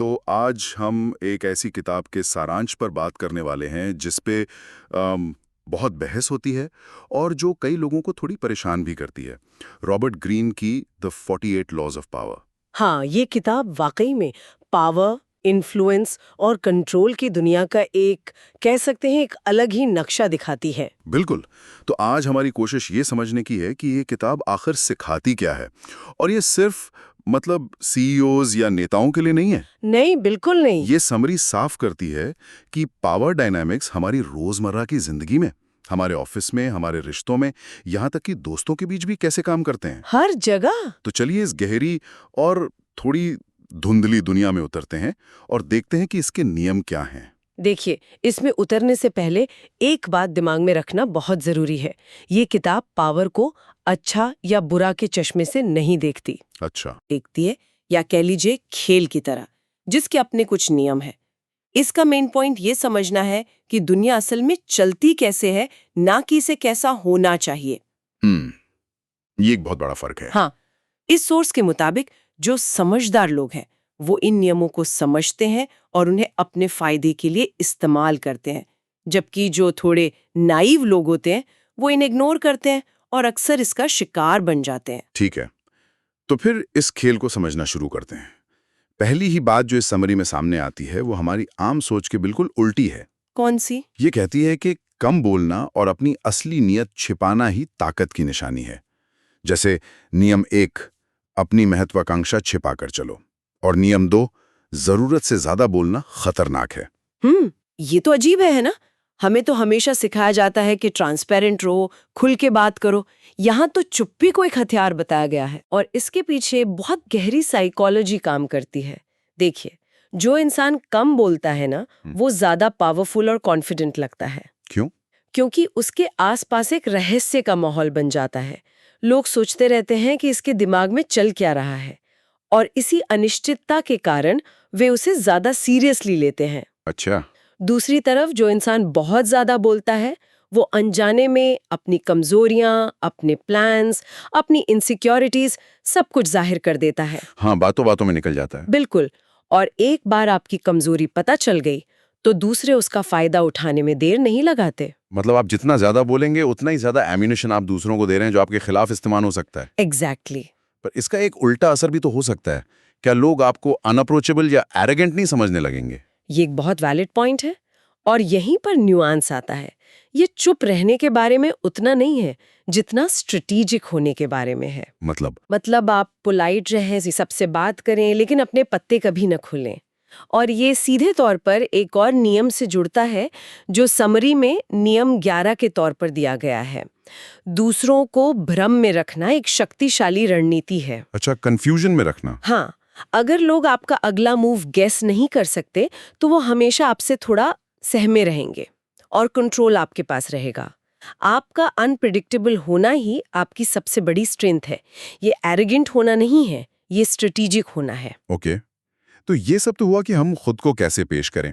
तो आज हम एक ऐसी किताब के सारांश पर बात करने वाले हैं जिस पे बहुत बहस होती है और जो कई लोगों को थोड़ी परेशान भी करती है। रॉबर्ट ग्रीन की द 48 लॉज ऑफ पावर। हाँ, ये किताब वाकई में पावर, इन्फ्लुएंस और कंट्रोल की दुनिया का एक कह सकते हैं एक अलग ही नक्शा दिखाती है। बिल्कुल। तो आज हमारी कोशिश ये समझने की है कि ये किताब आखिर सिखाती क्या है, और ये सिर्फ मतलब सीईओज या नेताओं के लिए नहीं है। नहीं, बिल्कुल नहीं। ये समरी साफ करती है कि पावर डायनामिक्स हमारी रोजमर्रा की जिंदगी में, हमारे ऑफिस में, हमारे रिश्तों में, यहाँ तक कि दोस्तों के बीच भी कैसे काम करते हैं। हर जगह। तो चलिए इस गहरी और थोड़ी धुंधली दुनिया में उतरते हैं और देखते हैं कि इसके नियम क्या हैं। देखिए, इसमें उतरने से पहले एक बात दिमाग में रखना बहुत जरूरी है। ये किताब पावर को अच्छा या बुरा के चश्मे से नहीं देखती। अच्छा। देखती है, या कह लीजिए खेल की तरह, जिसके अपने कुछ नियम है। इसका मेन पॉइंट ये समझना है कि दुनिया असल में चलती कैसे है, ना कि इसे कैसा होना चाहिए। ये एक बहुत बड़ा फर्क है। हाँ, इस सोर्स के मुताबिक जो समझदार लोग हैं वो इन नियमों को समझते हैं और उन्हें अपने फायदे के लिए इस्तेमाल करते हैं, जबकि जो थोड़े नाइव लोग होते हैं वो इन्हें इग्नोर करते हैं और अक्सर इसका शिकार बन जाते हैं। ठीक है, तो फिर इस खेल को समझना शुरू करते हैं। पहली ही बात जो इस समरी में सामने आती है वो हमारी आम सोच के बिल्कुल उल्टी है। कौन सी? ये कहती है कि कम बोलना और अपनी असली नीयत छिपाना ही ताकत की निशानी है। जैसे नियम 1, अपनी महत्वाकांक्षा छिपा कर चलो, और नियम 2, जरूरत से ज्यादा बोलना खतरनाक है। ये तो अजीब है ना? हमें तो हमेशा सिखाया जाता है कि ट्रांसपेरेंट रहो, खुल के बात करो। यहाँ तो चुप्पी को एक हथियार बताया गया है और इसके पीछे बहुत गहरी साइकोलॉजी काम करती है। देखिए, जो इंसान कम बोलता है ना, वो ज्यादा पावरफुल और कॉन्फिडेंट लगता है। क्यों? क्योंकि उसके आसपास एक रहस्य का माहौल बन जाता है। लोग सोचते रहते हैं कि इसके दिमाग में चल क्या रहा है, और इसी अनिश्चितता के कारण वे उसे ज्यादा सीरियसली लेते हैं। अच्छा। दूसरी तरफ जो इंसान बहुत ज्यादा बोलता है वो अनजाने में अपनी कमजोरियां, अपने प्लान्स, अपनी इनसिक्योरिटीज सब कुछ जाहिर कर देता है। हाँ, बातों बातों में निकल जाता है। बिल्कुल। और एक बार आपकी कमजोरी पता चल गई तो दूसरे उसका फायदा उठाने में देर नहीं लगाते। मतलब आप जितना ज्यादा बोलेंगे उतना ही ज्यादा एम्यूनिशन आप दूसरों को दे रहे हैं जो आपके खिलाफ इस्तेमाल हो सकता है। एग्जैक्टली। पर इसका एक उल्टा असर भी तो हो सकता है। क्या लोग आपको अनअप्रोचेबल या एरोगेंट नहीं समझने लगेंगे? ये एक बहुत वैलिड पॉइंट है और यहीं पर न्यूआंस आता है। ये चुप रहने के बारे में उतना नहीं है जितना स्ट्रेटेजिक होने के बारे में है। मतलब आप पोलाइट रहें, सबसे बात करें, लेकिन अपने पत्ते कभी न खुलें। और ये सीधे तौर पर एक और नियम से जुड़ता है जो समरी में नियम 11 के तौर पर दिया गया है। दूसरों को भ्रम में रखना एक शक्तिशाली रणनीति है। अच्छा, कंफ्यूजन में रखना। हाँ, अगर लोग आपका अगला मूव गेस नहीं कर सकते तो वो हमेशा आपसे थोड़ा सहमे रहेंगे और कंट्रोल आपके पास रहेगा। आपका अनप्रेडिक्टेबल होना ही आपकी सबसे बड़ी स्ट्रेंथ है। ये एरोगेंट होना नहीं है, ये स्ट्रेटेजिक होना है। ओके, तो ये सब तो हुआ कि हम खुद को कैसे पेश करें,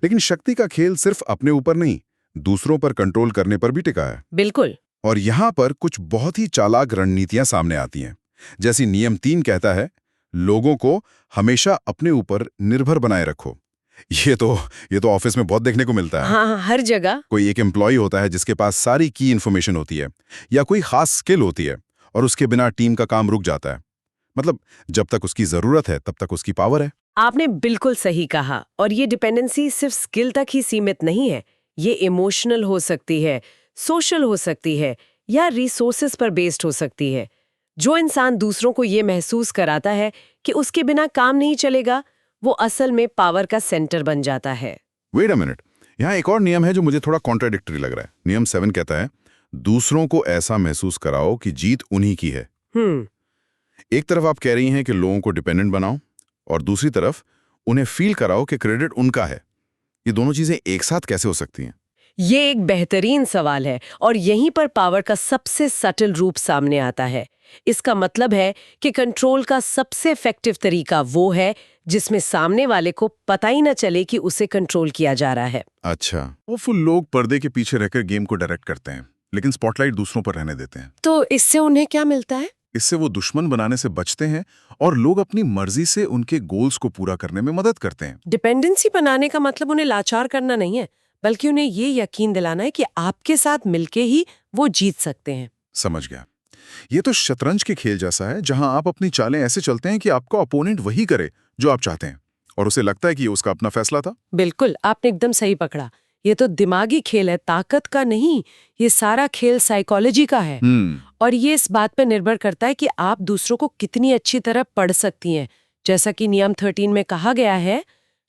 लेकिन शक्ति का खेल सिर्फ अपने ऊपर नहीं, दूसरों पर कंट्रोल करने पर भी टिका है। बिल्कुल। और यहाँ पर कुछ बहुत ही चालाक रणनीतियां सामने आती हैं। जैसी नियम 3 कहता है, लोगों को हमेशा अपने ऊपर निर्भर बनाए रखो। ये तो ऑफिस में बहुत देखने को मिलता है। हाँ, हर जगह। कोई एक एम्प्लॉय होता है जिसके पास सारी की इन्फॉर्मेशन होती है या कोई खास स्किल होती है, और उसके बिना टीम का काम रुक जाता है। मतलब जब तक उसकी जरूरत है तब तक उसकी पावर है। आपने बिल्कुल सही कहा। और ये डिपेंडेंसी सिर्फ स्किल तक ही सीमित नहीं है। ये इमोशनल हो सकती है, सोशल हो सकती है, या रिसोर्सेज पर बेस्ड हो सकती है। जो इंसान दूसरों को ये महसूस कराता है कि उसके बिना काम नहीं चलेगा, वो असल में पावर का सेंटर बन जाता है। वेट अ मिनट, यहाँ एक और नियम है जो मुझे थोड़ा कॉन्ट्राडिक्टरी लग रहा है। नियम 7 कहता है, दूसरों को ऐसा महसूस कराओ कि जीत उन्हीं की है। एक तरफ आप कह रही हैं कि लोगों को डिपेंडेंट बनाओ, और दूसरी तरफ उन्हें फील कराओ कि क्रेडिट उनका है। ये दोनों चीजें एक साथ कैसे हो सकती हैं? ये एक बेहतरीन सवाल है और यहीं पर पावर का सबसे सटल रूप सामने आता है। इसका मतलब है कि कंट्रोल का सबसे इफेक्टिव तरीका वो है जिसमें सामने वाले को पता ही न चले कि उसे कंट्रोल किया जा रहा है। अच्छा, वो लोग पर्दे के पीछे रहकर गेम को डायरेक्ट करते हैं, लेकिन स्पॉटलाइट दूसरों पर रहने देते हैं। तो इससे उन्हें क्या मिलता है? इससे वो दुश्मन बनाने से बचते हैं और लोग अपनी मर्जी से उनके गोल्स को पूरा करने में मदद करते हैं। डिपेंडेंसी बनाने का मतलब उन्हें लाचार करना नहीं है, बल्कि उन्हें ये यकीन दिलाना है कि आपके साथ मिलके ही वो जीत सकते हैं। समझ गया। ये तो शतरंज के खेल जैसा है, जहां आप अपनी चालें ऐसे चलते हैं कि आपका अपोनेंट वही करे जो आप चाहते हैं और उसे लगता है कि ये उसका अपना फैसला था। बिल्कुल, आपने एकदम सही पकड़ा। ये तो दिमागी खेल है, ताकत का नहीं। ये सारा खेल साइकोलॉजी का है। और ये इस बात पर निर्भर करता है कि आप दूसरों को कितनी अच्छी तरह पढ़ सकती हैं। जैसा कि नियम 13 में कहा गया है,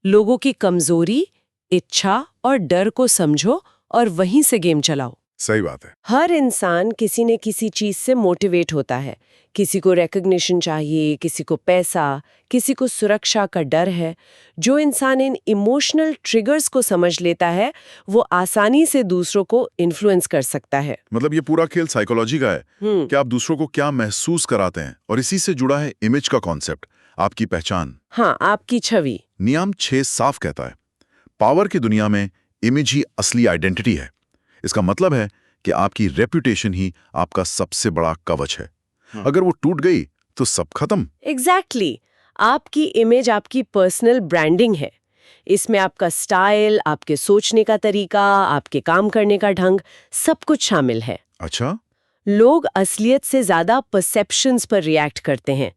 लोगों की कमजोरी, इच्छा और डर को समझो और वहीं से गेम चलाओ। सही बात है। हर इंसान किसी न किसी चीज से मोटिवेट होता है। किसी को रिकॉग्निशन चाहिए, किसी को पैसा, किसी को सुरक्षा का डर है। जो इंसान इन इमोशनल ट्रिगर्स को समझ लेता है, वो आसानी से दूसरों को इन्फ्लुएंस कर सकता है। मतलब ये पूरा खेल साइकोलॉजी का है कि आप दूसरों को क्या महसूस कराते हैं, और इसी से जुड़ा है इमेज का कॉन्सेप्ट, आपकी पहचान। हाँ, आपकी छवि। नियम 6 साफ कहता है, पावर की दुनिया में इमेज ही असली आइडेंटिटी है। इसका मतलब है कि आपकी रेपुटेशन ही आपका सबसे बड़ा कवच है। अगर वो टूट गई तो सब खत्म। एग्जैक्टली। आपकी इमेज आपकी पर्सनल ब्रांडिंग है। इसमें आपका स्टाइल, आपके सोचने का तरीका, आपके काम करने का ढंग, सब कुछ शामिल है। अच्छा। लोग असलियत से ज्यादा परसेप्शंस पर रिएक्ट करते हैं।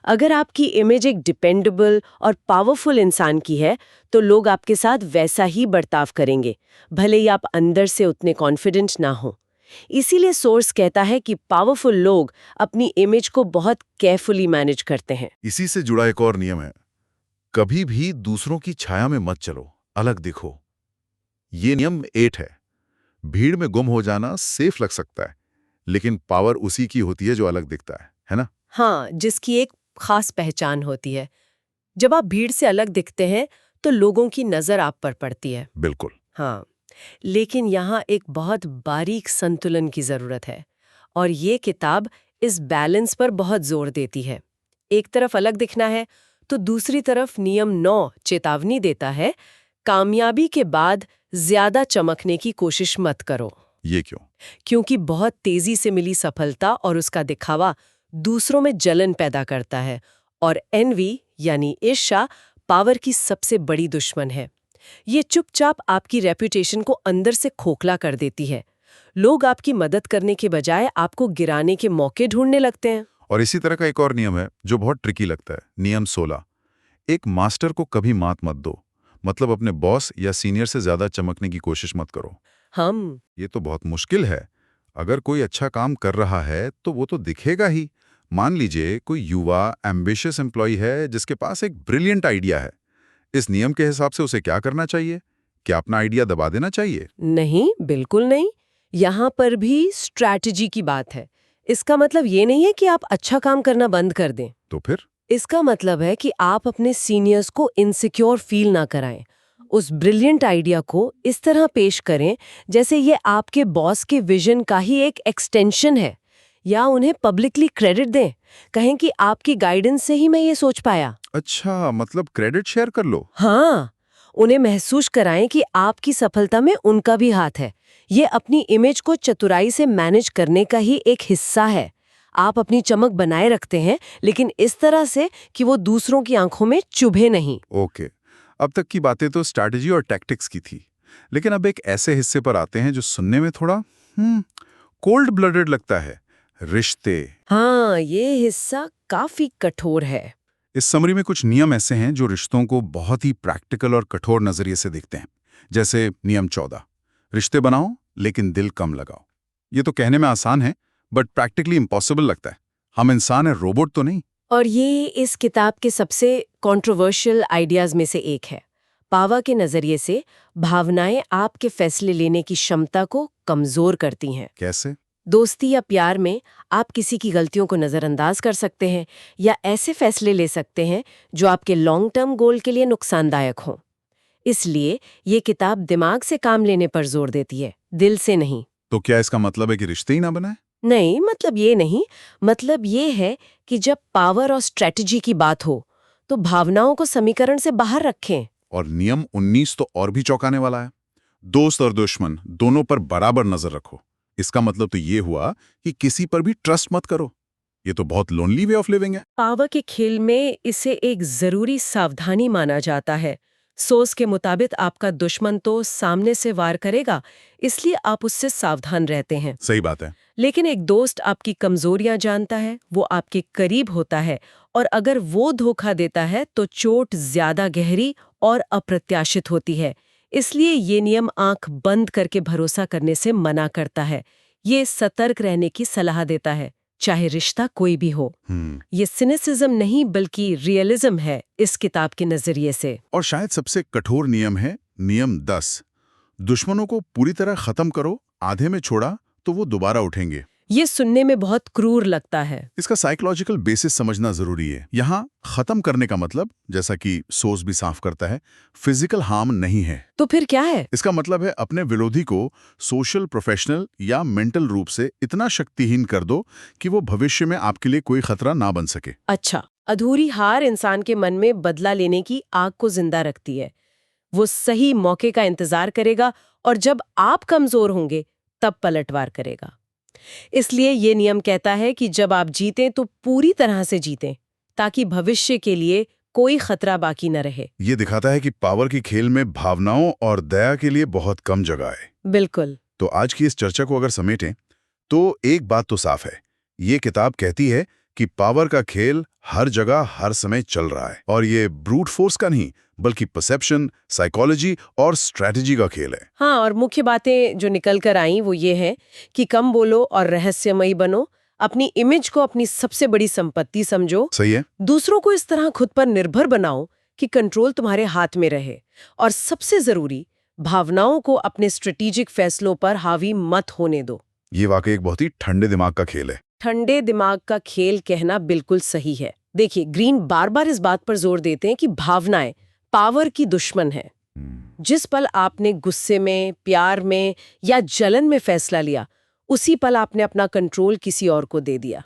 अगर आपकी इमेज एक डिपेंडेबल और पावरफुल इंसान की है, तो लोग आपके साथ वैसा ही बर्ताव करेंगे, भले ही आप अंदर से उतने कॉन्फिडेंट ना हो। इसीलिए सोर्स कहता है कि पावरफुल लोग अपनी इमेज को बहुत केयरफुली मैनेज करते हैं। इसी से जुड़ा एक और नियम है, कभी भी दूसरों की छाया में मत चलो, अलग दिखो। ये नियम 8 है। भीड़ में गुम हो जाना सेफ लग सकता है, लेकिन पावर उसी की होती है जो अलग दिखता है ना? हाँ, जिसकी एक खास पहचान होती है। जब आप भीड़ से अलग दिखते हैं, तो लोगों की नजर आप पर पड़ती है। बिल्कुल। हाँ, लेकिन यहाँ एक बहुत बारीक संतुलन की जरूरत है, और ये किताब इस बैलेंस पर बहुत जोर देती है। एक तरफ अलग दिखना है, तो दूसरी तरफ नियम 9 चेतावनी देता है, कामयाबी के बाद ज्यादा चमकने की कोशिश मत करो। ये क्यों? क्योंकि बहुत तेजी से मिली सफलता और उसका दिखावा दूसरों में जलन पैदा करता है, और एनवी यानी ईर्ष्या पावर की सबसे बड़ी दुश्मन है। ये चुपचाप आपकी रेपुटेशन को अंदर से खोखला कर देती है। लोग आपकी मदद करने के बजाय आपको गिराने के मौके ढूंढने लगते हैं। और इसी तरह का एक और नियम है जो बहुत ट्रिकी लगता है, नियम 16। एक मास्टर को कभी मात मत दो, मतलब अपने बॉस या सीनियर से ज्यादा चमकने की कोशिश मत करो। ये तो बहुत मुश्किल है। अगर कोई अच्छा काम कर रहा है तो वो तो दिखेगा ही। मान लीजिए कोई युवा एम्बिशियस एम्प्लॉय है जिसके पास एक ब्रिलियंट आइडिया है। इस नियम के हिसाब से उसे क्या करना चाहिए? क्या अपना आइडिया दबा देना चाहिए? नहीं, बिल्कुल नहीं। यहाँ पर भी स्ट्रैटेजी की बात है। इसका मतलब ये नहीं है कि आप अच्छा काम करना बंद कर दें। तो फिर? इसका मतलब है कि आप अपने सीनियर्स को इनसिक्योर फील ना कराएं। उस ब्रिलियंट आइडिया को इस तरह पेश करें जैसे ये आपके बॉस के विजन का ही एक एक्सटेंशन है, या उन्हें पब्लिकली क्रेडिट दें, कहें कि आपकी गाइडेंस से ही मैं ये सोच पाया। अच्छा, मतलब क्रेडिट शेयर कर लो। हाँ, उन्हें महसूस कराएं कि आपकी सफलता में उनका भी हाथ है। ये अपनी इमेज को चतुराई से मैनेज करने का ही एक हिस्सा है। आप अपनी चमक बनाए रखते हैं, लेकिन इस तरह से कि वो दूसरों की आंखों में चुभे नहीं। ओके, अब तक की बातें तो स्ट्रैटेजी और टैक्टिक्स की थी, लेकिन अब एक ऐसे हिस्से पर आते हैं जो सुनने में थोड़ा कोल्ड ब्लडेड लगता है, रिश्ते। हाँ, ये हिस्सा काफी कठोर है। इस समरी में कुछ नियम ऐसे हैं जो रिश्तों को बहुत ही प्रैक्टिकल और कठोर नजरिए से देखते हैं। जैसे नियम 14, रिश्ते बनाओ लेकिन दिल कम लगाओ। ये तो कहने में आसान है, बट प्रैक्टिकली इम्पॉसिबल लगता है। हम इंसान हैं, रोबोट तो नहीं। और ये इस किताब के सबसे कंट्रोवर्शियल आइडियाज में से एक है। पावा के नजरिए से भावनाएं आपके फैसले लेने की क्षमता को कमजोर करती हैं। कैसे? दोस्ती या प्यार में आप किसी की गलतियों को नजरअंदाज कर सकते हैं, या ऐसे फैसले ले सकते हैं जो आपके लॉन्ग टर्म गोल के लिए नुकसानदायक हों। इसलिए ये किताब दिमाग से काम लेने पर जोर देती है, दिल से नहीं। तो क्या इसका मतलब है कि रिश्ते ही ना बनाए? नहीं, मतलब ये नहीं। मतलब ये है कि जब पावर और स्ट्रेटजी की बात हो, तो भावनाओं को समीकरण से बाहर रखें। और नियम 19 तो और भी चौंकाने वाला है, दोस्त और दुश्मन दोनों पर बराबर नजर रखो। इसका मतलब तो ये हुआ कि किसी पर भी ट्रस्ट मत करो। ये तो बहुत लोनली वे ऑफ लिविंग है। पावर के खेल में इसे एक जरूरी सावधानी माना जाता है। सोस के मुताबिक आपका दुश्मन तो सामने से वार करेगा, इसलिए आप उससे सावधान रहते हैं। सही बात है। लेकिन एक दोस्त आपकी कमजोरियां जानता है, वो आपके करीब होता है, और अगर वो धोखा देता है तो चोट ज्यादा गहरी और अप्रत्याशित होती है। इसलिए ये नियम आंख बंद करके भरोसा करने से मना करता है। ये सतर्क रहने की सलाह देता है, चाहे रिश्ता कोई भी हो। ये सिनिसिज्म नहीं बल्कि रियलिज्म है इस किताब के नजरिए से। और शायद सबसे कठोर नियम है नियम 10। दुश्मनों को पूरी तरह खत्म करो, आधे में छोड़ा तो वो दोबारा उठेंगे। ये सुनने में बहुत क्रूर लगता है। इसका साइकोलॉजिकल बेसिस समझना जरूरी है। यहाँ खत्म करने का मतलब, जैसा कि सोर्स भी साफ करता है, फिजिकल हार्म नहीं है। तो फिर क्या है? इसका मतलब है अपने विरोधी को सोशल, प्रोफेशनल या मेंटल रूप से इतना शक्तिहीन कर दो कि वो भविष्य में आपके लिए कोई खतरा ना बन सके। अच्छा, अधूरी हार इंसान के मन में बदला लेने की आग को जिंदा रखती है। वो सही मौके का इंतजार करेगा और जब आप कमजोर होंगे तब पलटवार करेगा। इसलिए ये नियम कहता है कि जब आप जीतें तो पूरी तरह से जीतें, ताकि भविष्य के लिए कोई खतरा बाकी न रहे। ये दिखाता है कि पावर की खेल में भावनाओं और दया के लिए बहुत कम जगह है। बिल्कुल। तो आज की इस चर्चा को अगर समेटें तो एक बात तो साफ है, ये किताब कहती है कि पावर का खेल हर जगह हर समय चल रहा है, और ये ब्रूट फोर्स का नहीं बल्कि परसेप्शन, साइकोलॉजी और स्ट्रैटेजी का खेल है। हाँ, और मुख्य बातें जो निकल कर आई वो ये है कि कम बोलो और रहस्यमयी बनो, अपनी इमेज को अपनी सबसे बड़ी संपत्ति समझो। सही है। दूसरों को इस तरह खुद पर निर्भर बनाओ कि कंट्रोल तुम्हारे हाथ में रहे, और सबसे जरूरी, भावनाओं को अपने स्ट्रेटेजिक फैसलों पर हावी मत होने दो। ये वाकई एक बहुत ही ठंडे दिमाग का खेल है। ठंडे दिमाग का खेल कहना बिल्कुल सही है। देखिए, ग्रीन बार बार इस बात पर जोर देते हैं कि भावनाएं पावर की दुश्मन है। जिस पल आपने गुस्से में, प्यार में या जलन में फैसला लिया, उसी पल आपने अपना कंट्रोल किसी और को दे दिया।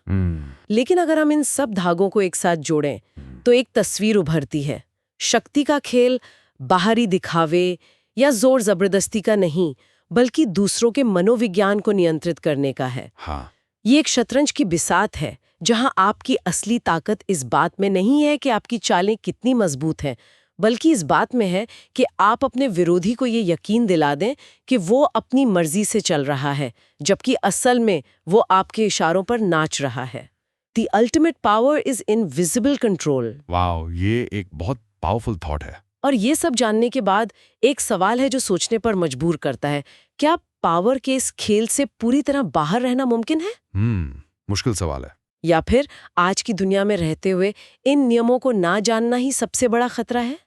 लेकिन अगर हम इन सब धागों को एक साथ जोड़ें तो एक तस्वीर उभरती है। शक्ति का खेल बाहरी दिखावे या जोर जबरदस्ती का नहीं, बल्कि दूसरों के मनोविज्ञान को नियंत्रित करने का है। हाँ। ये एक शतरंज की बिसात है, जहां आपकी असली ताकत इस बात में नहीं है कि आपकी चालें कितनी मजबूत हैं, बल्कि इस बात में है कि आप अपने विरोधी को ये यकीन दिला दें कि वो अपनी मर्जी से चल रहा है, जबकि असल में वो आपके इशारों पर नाच रहा है। The ultimate power is invisible control। Wow, ये एक बहुत पावरफुल थॉट है। और ये सब जानने के बाद एक सवाल है जो सोचने पर मजबूर करता है, क्या पावर के इस खेल से पूरी तरह बाहर रहना मुमकिन है? मुश्किल सवाल है। या फिर आज की दुनिया में रहते हुए इन नियमों को ना जानना ही सबसे बड़ा खतरा है?